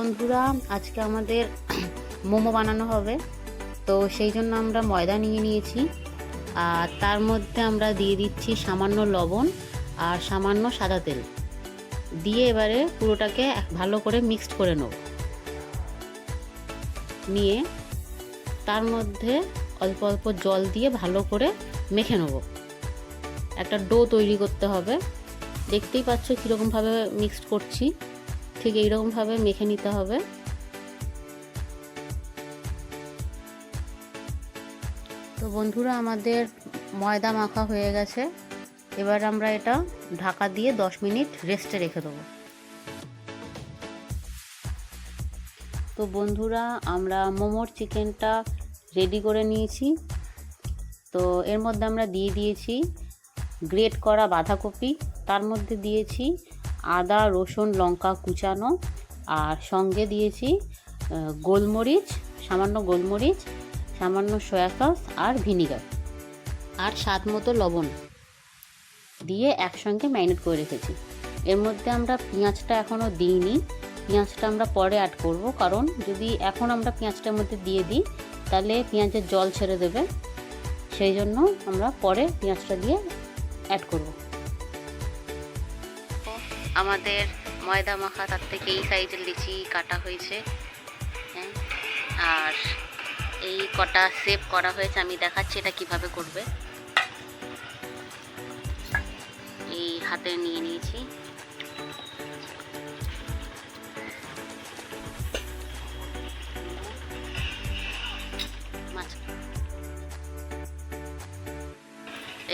বন্ধুরা, আজকে আমাদের মোমো বানানো হবে। তো সেই জন্য আমরা ময়দা নিয়ে নিয়েছি, আর তার মধ্যে আমরা দিয়ে দিচ্ছি সামান্য লবণ আর সামান্য সাদা তেল দিয়ে এবারে পুরোটাকে ভালো করে মিক্সড করে নেব। নিয়ে তার মধ্যে অল্প অল্প জল দিয়ে ভালো করে মেখে নেব। একটা ডো তৈরি করতে হবে। দেখতেই পাচ্ছ কীরকমভাবে মিক্সড করছি, ঠিক এইরকমভাবে মেখে নিতে হবে। তো বন্ধুরা, আমাদের ময়দা মাখা হয়ে গেছে। এবার আমরা এটা ঢাকা দিয়ে 10 মিনিট রেস্টে রেখে দেবো। তো বন্ধুরা, আমরা মোমোর চিকেনটা রেডি করে নিয়েছি। তো এর মধ্যে আমরা দিয়ে দিয়েছি গ্রেট করা বাঁধাকপি, তার মধ্যে দিয়েছি আদা রসুন লঙ্কা কুচানো, আর সঙ্গে দিয়েছি গোলমরিচ, সামান্য গোলমরিচ, সামান্য সয়া সস আর ভিনিগার, আর স্বাদ মতো লবণ দিয়ে একসঙ্গে ম্যারিনেট করে রেখেছি। এর মধ্যে আমরা পেঁয়াজটা এখনও দিইনি, পেঁয়াজটা আমরা পরে অ্যাড করব, কারণ যদি এখন আমরা পেঁয়াজটার মধ্যে দিয়ে দিই তাহলে পেঁয়াজের জল ছেড়ে দেবে। সেই জন্য আমরা পরে পেঁয়াজটা দিয়ে অ্যাড করব। আমাদের ময়দা মাখা তার থেকে এই সাইজের লিচি কাটা হয়েছে, হ্যাঁ, আর এই কটা শেপ করা হয়েছে। আমি দেখাচ্ছি এটা কিভাবে করবে। এই হাতে নিয়ে নিয়েছি,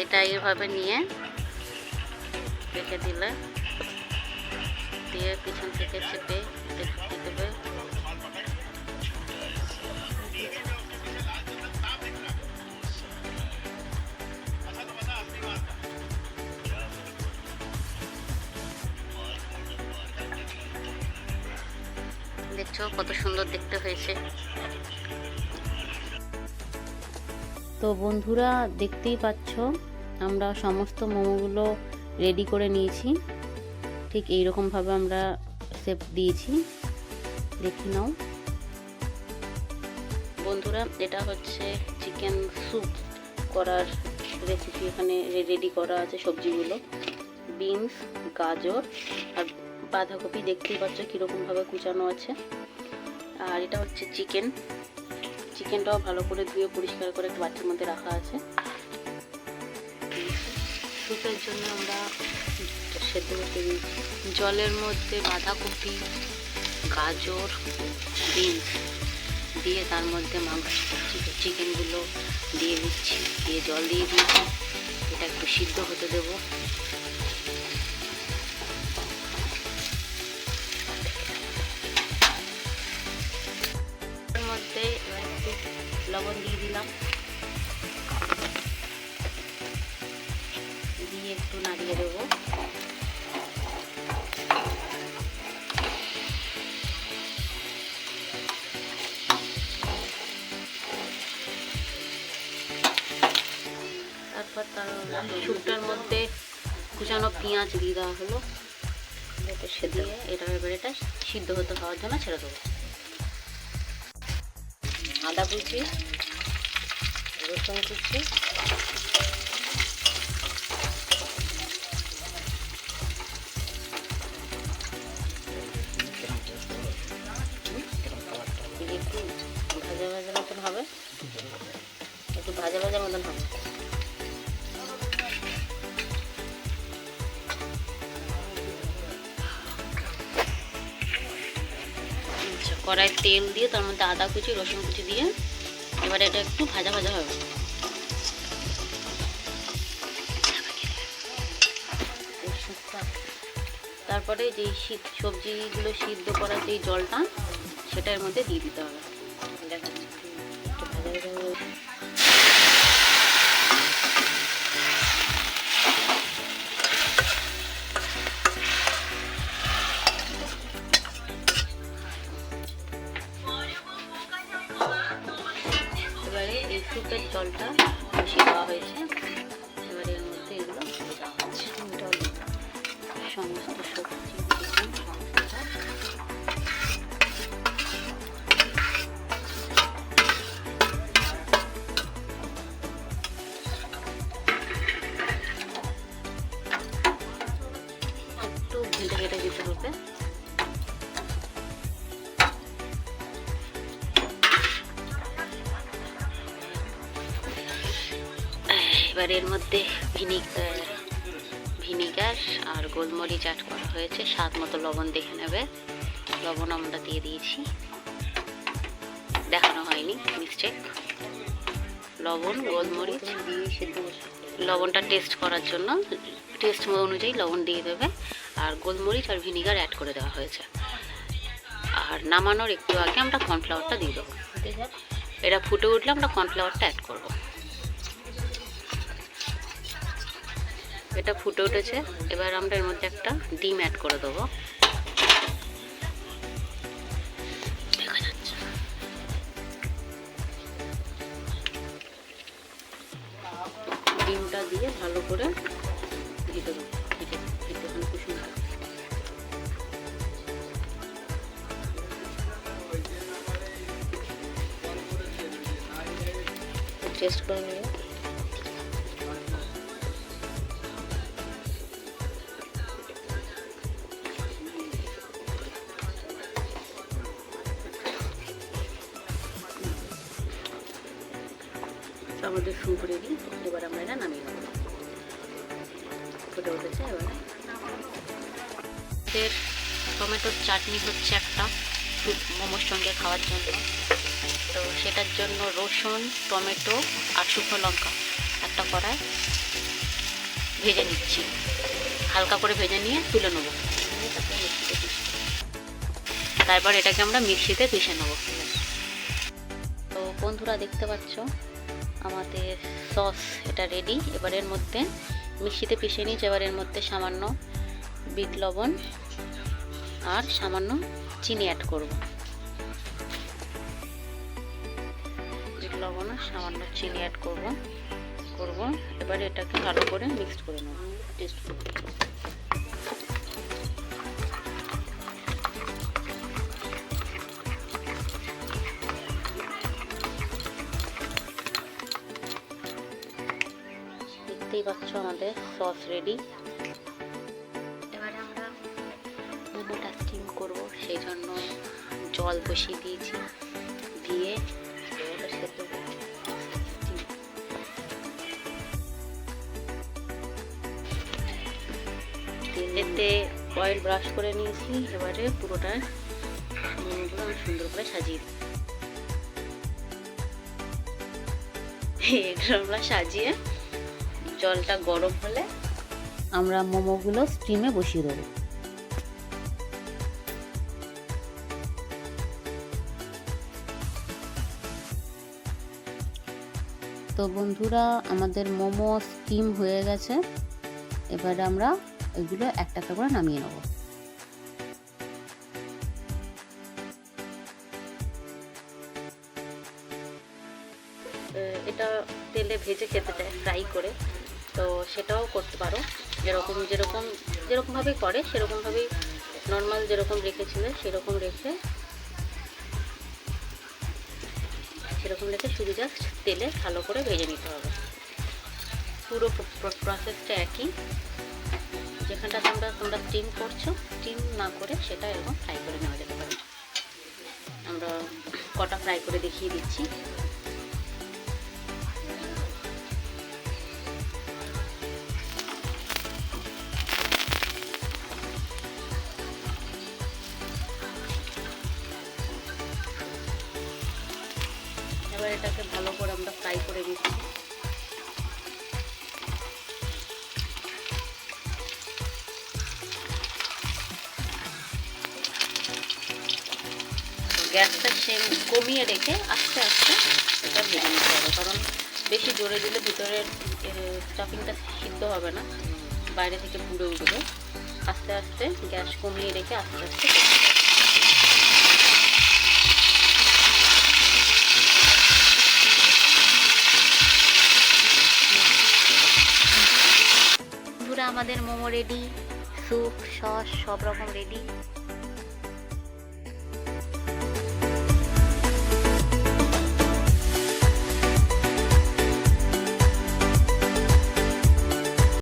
এটা এইভাবে নিয়ে রেখে দিলে দিয়ে পিছন থেকে চেপে ঢুকিয়ে দেবে। দেখছো কত সুন্দর দেখতে হয়েছে। তো বন্ধুরা, দেখতেই পাচ্ছ আমরা সমস্ত মোমোগুলো রেডি করে নিয়েছি। ঠিক এইরকমভাবে আমরা শেপ দিয়েছি, দেখে নাও বন্ধুরা। এটা হচ্ছে চিকেন স্যুপ করার রেসিপি। এখানে রেডি করা আছে সবজিগুলো, বিনস, গাজর আর বাঁধাকপি। দেখতেই পাচ্ছ কীরকমভাবে কুচানো আছে। আর এটা হচ্ছে চিকেনটাও ভালো করে ধুয়ে পরিষ্কার করে একটা বাটির মধ্যে রাখা আছে। স্যুপের জন্য আমরা সেদ্ধ করতে দিয়েছি। জলের মধ্যে বাঁধাকপি, গাজর, বিনস দিয়ে তার মধ্যে মাংস চিকেনগুলো দিয়ে দিচ্ছি, দিয়ে জল দিয়ে দিয়েছি। এটা একটু সিদ্ধ হতে দেবো। এর মধ্যে একটু লবণ দিয়ে দিলাম, দিয়ে একটু নাড়িয়ে দেবো। তারপর তার স্যুপটার মধ্যে কুচানো পেঁয়াজ দিয়ে দেওয়া হলো, এটা সেদ্ধ দিয়ে এবার এটা সিদ্ধ হতে হওয়ার জন্য ছেড়ে দেবো। আদা কুচি, রসুন কুচি, একটু ভাজা ভাজা মতন হবে, একটু ভাজা ভাজা মতন হবে। কড়াই তেল দিয়ে তার মধ্যে আদা কুচি রসুন কুচি দিয়ে এবার এটা একটু ভাজা ভাজা হবে। তারপরে যেই সবজিগুলো সিদ্ধ করার যেই জলটা সেটা এর মধ্যে দিয়ে দিতে হবে। একটু ভাজা ভাজা হবে। এবারে এই স্যুপের জলটা মিশিয়ে দেওয়া হয়েছে। এবারে এর মধ্যে এগুলো দেওয়া হচ্ছে, সমস্ত সবজি চিকেন এবার এর মধ্যে ভিনিগার আর গোলমরিচ অ্যাড করা হয়েছে, স্বাদ মতো লবণ দেখে নেবে। লবণ আমরা দিয়ে দিয়েছি, দেখানো হয়নি, মিস্টেক। লবণ, গোলমরিচ, লবণটা টেস্ট করার জন্য টেস্ট অনুযায়ী লবণ দিয়ে দেবে, আর গোলমরিচ আর ভিনিগার অ্যাড করে দেওয়া হয়েছে। আর নামানোর একটু আগে আমরা কর্নফ্লাওয়ারটা দিয়ে দেবো। এটা ফুটে উঠলে আমরা কর্নফ্লাওয়ারটা অ্যাড করব। এটা ফুটে উঠেছে, এবার আমরা এর মধ্যে একটা ডিম অ্যাড করে দেবো। দেখা যাচ্ছে, ডিমটা দিয়ে ভালো করে ভেজে দেবো, একটুখানি কুসুম টেস্ট করে নেব। আমাদের স্যুপ রেডি, এবার আমরা এটা নামিয়ে নেব। ফুটে উঠেছে, এবারে টমেটোর চাটনি হচ্ছে একটা স্যুপ মোমোর সঙ্গে খাওয়ার জন্য। তো সেটার জন্য রসুন, টমেটো আর শুকনো লঙ্কা একটা কড়ায় ভেজে নিচ্ছি, হালকা করে ভেজে নিয়ে তুলে নেব। তারপর এটাকে আমরা মিক্সিতে পিষে নেব। তো বন্ধুরা দেখতে পাচ্ছ আমাদের সস এটা রেডি। এবার এর মধ্যে মিক্সিতে পিষে নিয়েছি, এবার এর মধ্যে সামান্য বিট লবণ আর সামান্য চিনি অ্যাড করব। বিট লবণ আর সামান্য চিনি অ্যাড করব। এবার এটাকে ভালো করে মিক্সড করে নেব, টেস্ট করব। দেখতেই পাচ্ছ আমাদের সস রেডি। এবারে আমরা মোমোটা স্টিম করব, সেই জন্য জল বসিয়ে দিয়েছি, দিয়ে তেলেতে অয়েল ব্রাশ করে নিয়েছি। এবারে পুরোটা মোমোগুলো আমি সুন্দর করে সাজিয়ে দিই। এগুলো আমরা সাজিয়ে জলটা গরম হলে আমরা মোমোগুলো স্টিমে বসিয়ে দেবো। তো বন্ধুরা আমাদের মোমো স্টিম হয়ে গেছে, এবারে আমরা এগুলো একটা একটা করে নামিয়ে নেব। এটা তেলে ভেজে খেতে চাই, ফ্রাই করে, তো সেটাও করতে পারো। যেরকমভাবেই করে সেরকমভাবেই নর্মাল যেরকম রেখেছিলে সেরকম রেখে শুধু জাস্ট তেলে ভালো করে ভেজে নিতে হবে। পুরো প্রসেসটা একই, যেখানটাতে তোমরা স্টিম করছো, স্টিম না করে সেটা এরকম ফ্রাই করে নেওয়া যেতে পারে। আমরা কটা ফ্রাই করে দেখিয়ে দিচ্ছি। এবার এটাকে ভালো করে আমরা ফ্রাই করে নিচ্ছি। গ্যাসটা কমিয়ে রেখে আস্তে আস্তে এটা ভেজে নিতে হবে, কারণ বেশি জোরে দিলে ভিতরের স্টাফিংটা সিদ্ধ হবে না, বাইরে থেকে পুড়ে উঠবে। আস্তে আস্তে গ্যাস কমিয়ে রেখে আস্তে আস্তে পুরো আমাদের মোমো রেডি, স্যুপ, সস সব রকম রেডি।